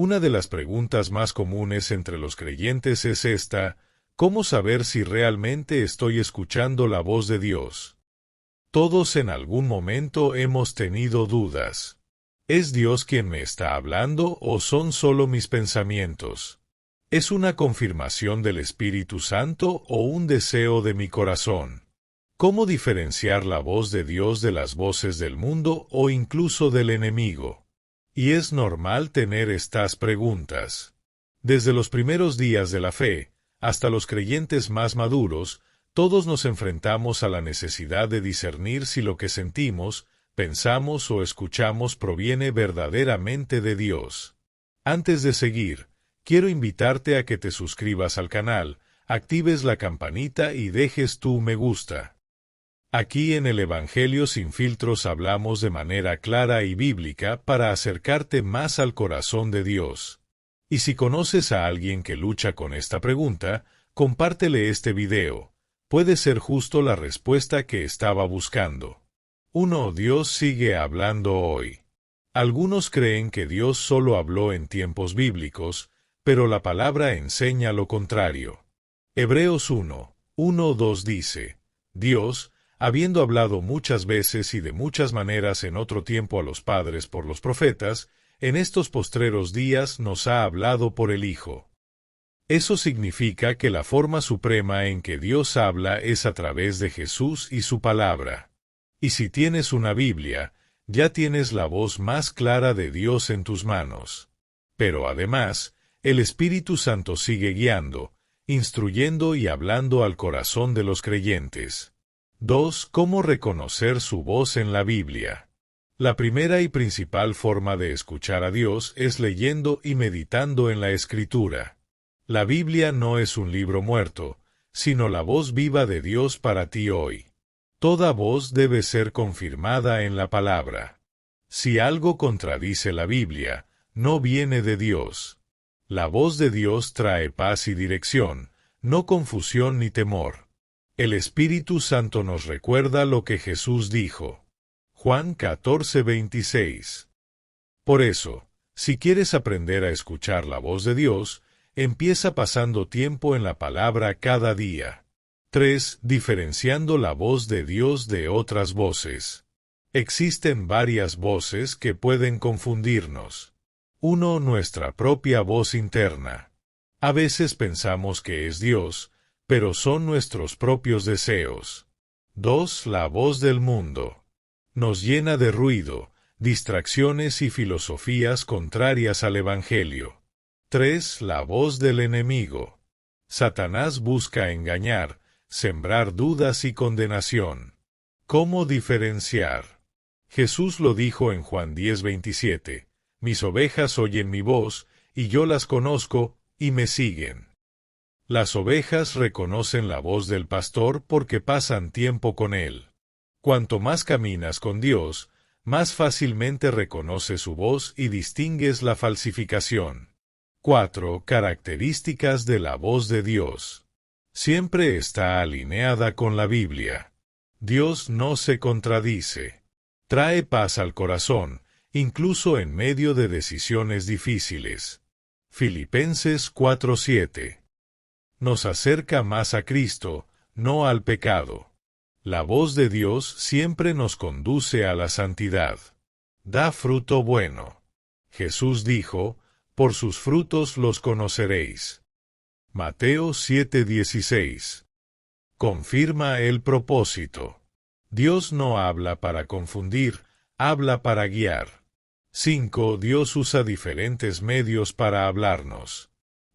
Una de las preguntas más comunes entre los creyentes es esta: ¿cómo saber si realmente estoy escuchando la voz de Dios? Todos en algún momento hemos tenido dudas. ¿Es Dios quien me está hablando o son solo mis pensamientos? ¿Es una confirmación del Espíritu Santo o un deseo de mi corazón? ¿Cómo diferenciar la voz de Dios de las voces del mundo o incluso del enemigo? Y es normal tener estas preguntas. Desde los primeros días de la fe, hasta los creyentes más maduros, todos nos enfrentamos a la necesidad de discernir si lo que sentimos, pensamos o escuchamos proviene verdaderamente de Dios. Antes de seguir, quiero invitarte a que te suscribas al canal, actives la campanita y dejes tu me gusta. Aquí en el Evangelio sin filtros hablamos de manera clara y bíblica para acercarte más al corazón de Dios. Y si conoces a alguien que lucha con esta pregunta, compártele este video. Puede ser justo la respuesta que estaba buscando. 1. Dios sigue hablando hoy. Algunos creen que Dios solo habló en tiempos bíblicos, pero la palabra enseña lo contrario. Hebreos 1:1-2 dice: Dios, habiendo hablado muchas veces y de muchas maneras en otro tiempo a los padres por los profetas, en estos postreros días nos ha hablado por el Hijo. Eso significa que la forma suprema en que Dios habla es a través de Jesús y su palabra. Y si tienes una Biblia, ya tienes la voz más clara de Dios en tus manos. Pero además, el Espíritu Santo sigue guiando, instruyendo y hablando al corazón de los creyentes. 2. ¿Cómo reconocer su voz en la Biblia? La primera y principal forma de escuchar a Dios es leyendo y meditando en la Escritura. La Biblia no es un libro muerto, sino la voz viva de Dios para ti hoy. Toda voz debe ser confirmada en la palabra. Si algo contradice la Biblia, no viene de Dios. La voz de Dios trae paz y dirección, no confusión ni temor. El Espíritu Santo nos recuerda lo que Jesús dijo. Juan 14:26. Por eso, si quieres aprender a escuchar la voz de Dios, empieza pasando tiempo en la palabra cada día. 3. Diferenciando la voz de Dios de otras voces. Existen varias voces que pueden confundirnos. 1. Nuestra propia voz interna. A veces pensamos que es Dios, pero son nuestros propios deseos. 2. La voz del mundo. Nos llena de ruido, distracciones y filosofías contrarias al Evangelio. 3. La voz del enemigo. Satanás busca engañar, sembrar dudas y condenación. ¿Cómo diferenciar? Jesús lo dijo en Juan 10:27, mis ovejas oyen mi voz, y yo las conozco, y me siguen. Las ovejas reconocen la voz del pastor porque pasan tiempo con él. Cuanto más caminas con Dios, más fácilmente reconoces su voz y distingues la falsificación. 4. Características de la voz de Dios. Siempre está alineada con la Biblia. Dios no se contradice. Trae paz al corazón, incluso en medio de decisiones difíciles. Filipenses 4:7. Nos acerca más a Cristo, no al pecado. La voz de Dios siempre nos conduce a la santidad. Da fruto bueno. Jesús dijo: por sus frutos los conoceréis. Mateo 7:16. Confirma el propósito. Dios no habla para confundir, habla para guiar. 5. Dios usa diferentes medios para hablarnos.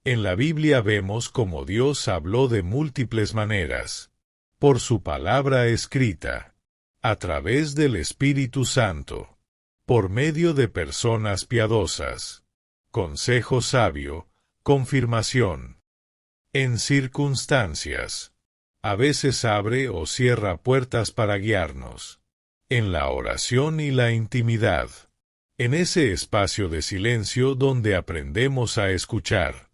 En la Biblia vemos cómo Dios habló de múltiples maneras. Por su palabra escrita, a través del Espíritu Santo, por medio de personas piadosas, consejo sabio, confirmación. En circunstancias, a veces abre o cierra puertas para guiarnos. En la oración y la intimidad, en ese espacio de silencio donde aprendemos a escuchar.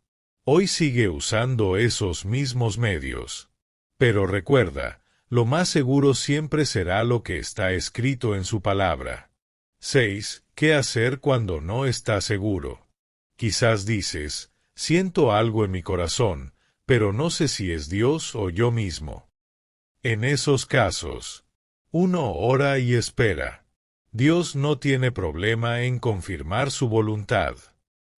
Hoy sigue usando esos mismos medios. Pero recuerda, lo más seguro siempre será lo que está escrito en su palabra. 6. ¿Qué hacer cuando no está seguro? Quizás dices, siento algo en mi corazón, pero no sé si es Dios o yo mismo. En esos casos, uno ora y espera. Dios no tiene problema en confirmar su voluntad.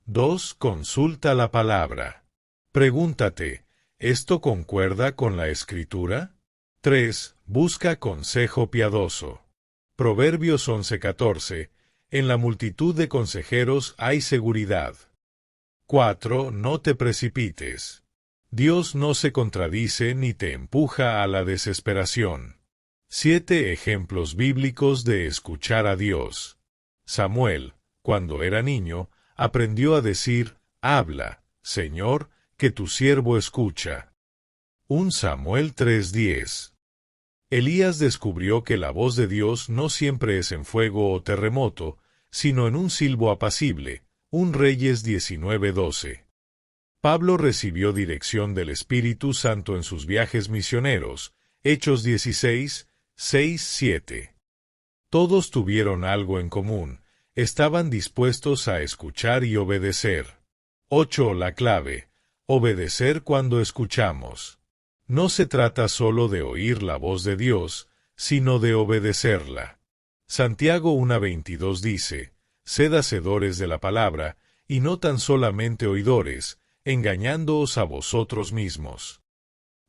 2. Consulta la palabra. Pregúntate, ¿esto concuerda con la Escritura? 3. Busca consejo piadoso. Proverbios 11:14. En la multitud de consejeros hay seguridad. 4. No te precipites. Dios no se contradice ni te empuja a la desesperación. 7 ejemplos bíblicos de escuchar a Dios. Samuel, cuando era niño, aprendió a decir, habla, Señor, que tu siervo escucha. 1 Samuel 3:10. Elías descubrió que la voz de Dios no siempre es en fuego o terremoto, sino en un silbo apacible. 1 Reyes 19:12. Pablo recibió dirección del Espíritu Santo en sus viajes misioneros. Hechos 16:6-7. Todos tuvieron algo en común, estaban dispuestos a escuchar y obedecer. 8. La clave: obedecer cuando escuchamos. No se trata solo de oír la voz de Dios, sino de obedecerla. Santiago 1:22 dice, sed hacedores de la palabra, y no tan solamente oidores, engañándoos a vosotros mismos.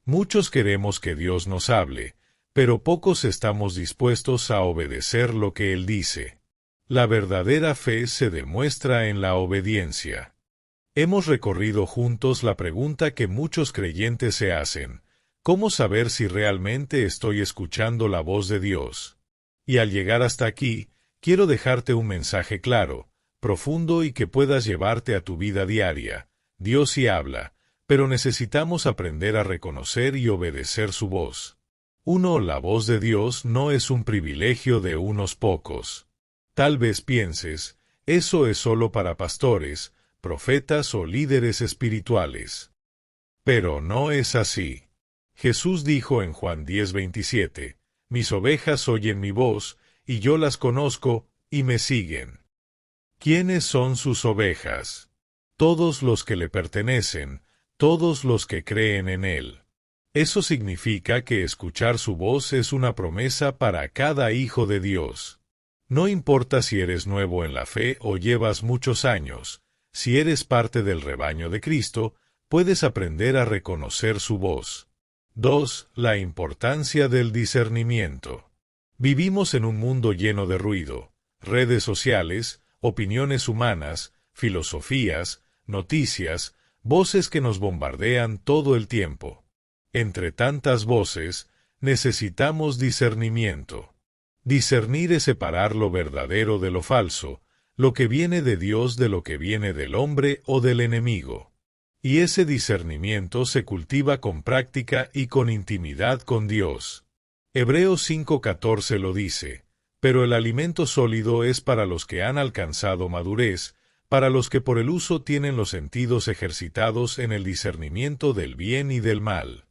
Muchos queremos que Dios nos hable, pero pocos estamos dispuestos a obedecer lo que Él dice. La verdadera fe se demuestra en la obediencia. Hemos recorrido juntos la pregunta que muchos creyentes se hacen: ¿cómo saber si realmente estoy escuchando la voz de Dios? Y al llegar hasta aquí, quiero dejarte un mensaje claro, profundo y que puedas llevarte a tu vida diaria. Dios sí habla, pero necesitamos aprender a reconocer y obedecer su voz. 1. La voz de Dios no es un privilegio de unos pocos. Tal vez pienses, eso es solo para pastores, profetas o líderes espirituales. Pero no es así. Jesús dijo en Juan 10:27, mis ovejas oyen mi voz, y yo las conozco, y me siguen. ¿Quiénes son sus ovejas? Todos los que le pertenecen, todos los que creen en Él. Eso significa que escuchar su voz es una promesa para cada hijo de Dios. No importa si eres nuevo en la fe o llevas muchos años, si eres parte del rebaño de Cristo, puedes aprender a reconocer su voz. 2. La importancia del discernimiento. Vivimos en un mundo lleno de ruido, redes sociales, opiniones humanas, filosofías, noticias, voces que nos bombardean todo el tiempo. Entre tantas voces, necesitamos discernimiento. Discernir es separar lo verdadero de lo falso, lo que viene de Dios de lo que viene del hombre o del enemigo. Y ese discernimiento se cultiva con práctica y con intimidad con Dios. Hebreos 5:14 lo dice, pero el alimento sólido es para los que han alcanzado madurez, para los que por el uso tienen los sentidos ejercitados en el discernimiento del bien y del mal.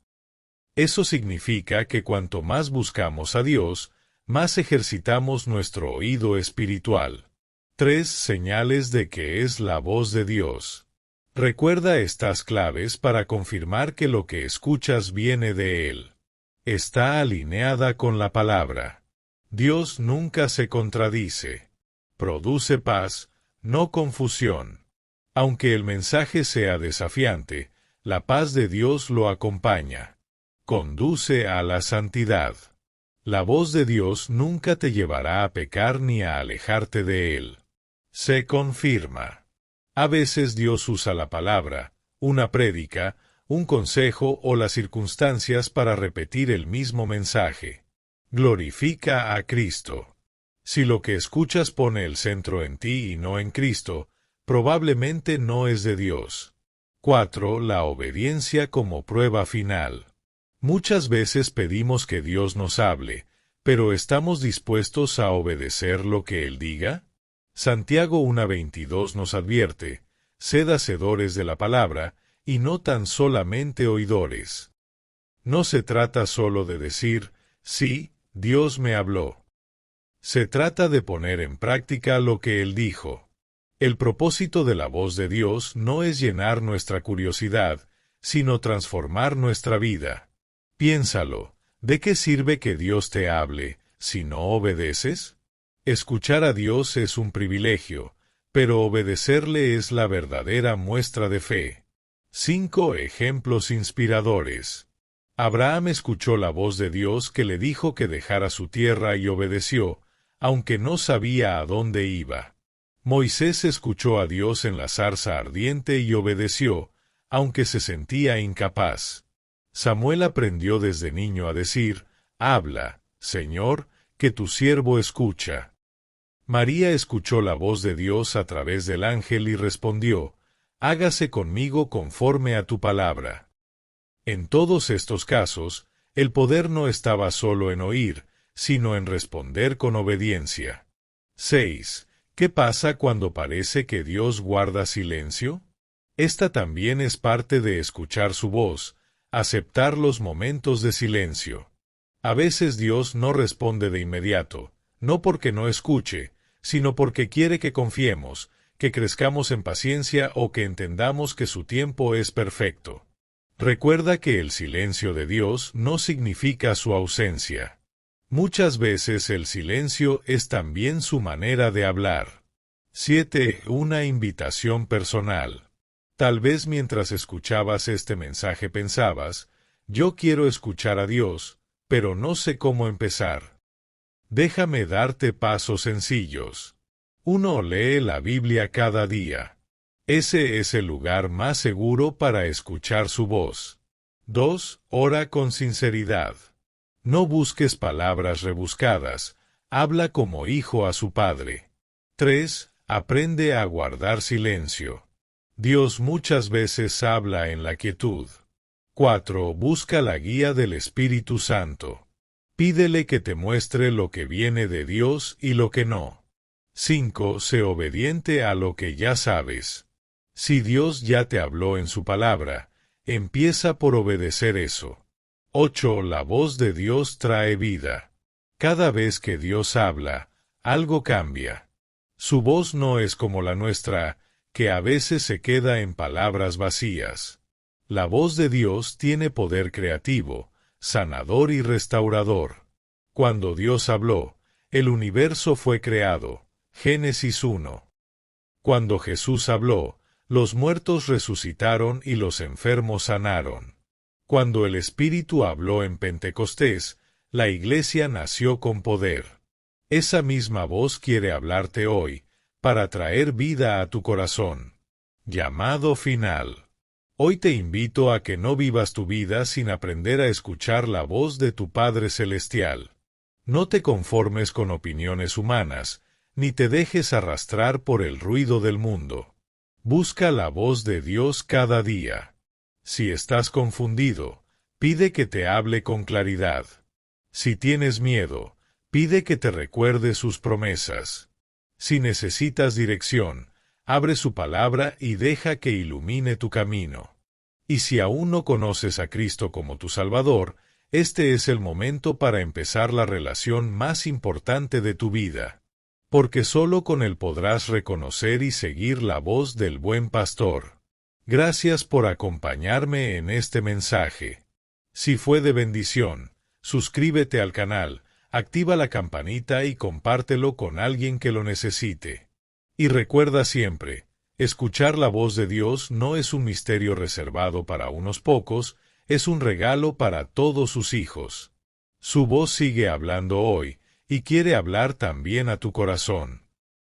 Eso significa que cuanto más buscamos a Dios, más ejercitamos nuestro oído espiritual. 3 señales de que es la voz de Dios. Recuerda estas claves para confirmar que lo que escuchas viene de Él. Está alineada con la palabra. Dios nunca se contradice. Produce paz, no confusión. Aunque el mensaje sea desafiante, la paz de Dios lo acompaña. Conduce a la santidad. La voz de Dios nunca te llevará a pecar ni a alejarte de Él. Se confirma. A veces Dios usa la palabra, una prédica, un consejo o las circunstancias para repetir el mismo mensaje. Glorifica a Cristo. Si lo que escuchas pone el centro en ti y no en Cristo, probablemente no es de Dios. 4. La obediencia como prueba final. Muchas veces pedimos que Dios nos hable, pero ¿estamos dispuestos a obedecer lo que Él diga? Santiago 1:22 nos advierte, sed hacedores de la palabra, y no tan solamente oidores. No se trata solo de decir, sí, Dios me habló. Se trata de poner en práctica lo que Él dijo. El propósito de la voz de Dios no es llenar nuestra curiosidad, sino transformar nuestra vida. Piénsalo, ¿de qué sirve que Dios te hable, si no obedeces? Escuchar a Dios es un privilegio, pero obedecerle es la verdadera muestra de fe. 5 ejemplos inspiradores. Abraham escuchó la voz de Dios que le dijo que dejara su tierra y obedeció, aunque no sabía a dónde iba. Moisés escuchó a Dios en la zarza ardiente y obedeció, aunque se sentía incapaz. Samuel aprendió desde niño a decir, «Habla, Señor, que tu siervo escucha». María escuchó la voz de Dios a través del ángel y respondió, «Hágase conmigo conforme a tu palabra». En todos estos casos, el poder no estaba solo en oír, sino en responder con obediencia. 6. ¿Qué pasa cuando parece que Dios guarda silencio? Esta también es parte de escuchar su voz, aceptar los momentos de silencio. A veces Dios no responde de inmediato, no porque no escuche, sino porque quiere que confiemos, que crezcamos en paciencia o que entendamos que su tiempo es perfecto. Recuerda que el silencio de Dios no significa su ausencia. Muchas veces el silencio es también su manera de hablar. 7. Una invitación personal. Tal vez mientras escuchabas este mensaje pensabas, yo quiero escuchar a Dios, pero no sé cómo empezar. Déjame darte pasos sencillos. 1. Lee la Biblia cada día. Ese es el lugar más seguro para escuchar su voz. 2. Ora con sinceridad. No busques palabras rebuscadas, habla como hijo a su padre. 3. Aprende a guardar silencio. Dios muchas veces habla en la quietud. 4. Busca la guía del Espíritu Santo. Pídele que te muestre lo que viene de Dios y lo que no. 5. Sé obediente a lo que ya sabes. Si Dios ya te habló en su palabra, empieza por obedecer eso. 8. La voz de Dios trae vida. Cada vez que Dios habla, algo cambia. Su voz no es como la nuestra, que a veces se queda en palabras vacías. La voz de Dios tiene poder creativo, sanador y restaurador. Cuando Dios habló, el universo fue creado. Génesis 1. Cuando Jesús habló, los muertos resucitaron y los enfermos sanaron. Cuando el Espíritu habló en Pentecostés, la Iglesia nació con poder. Esa misma voz quiere hablarte hoy, para traer vida a tu corazón. Llamado final. Hoy te invito a que no vivas tu vida sin aprender a escuchar la voz de tu Padre Celestial. No te conformes con opiniones humanas, ni te dejes arrastrar por el ruido del mundo. Busca la voz de Dios cada día. Si estás confundido, pide que te hable con claridad. Si tienes miedo, pide que te recuerde sus promesas. Si necesitas dirección, abre su palabra y deja que ilumine tu camino. Y si aún no conoces a Cristo como tu Salvador, este es el momento para empezar la relación más importante de tu vida. Porque solo con Él podrás reconocer y seguir la voz del buen pastor. Gracias por acompañarme en este mensaje. Si fue de bendición, suscríbete al canal, activa la campanita y compártelo con alguien que lo necesite. Y recuerda siempre, escuchar la voz de Dios no es un misterio reservado para unos pocos, es un regalo para todos sus hijos. Su voz sigue hablando hoy, y quiere hablar también a tu corazón.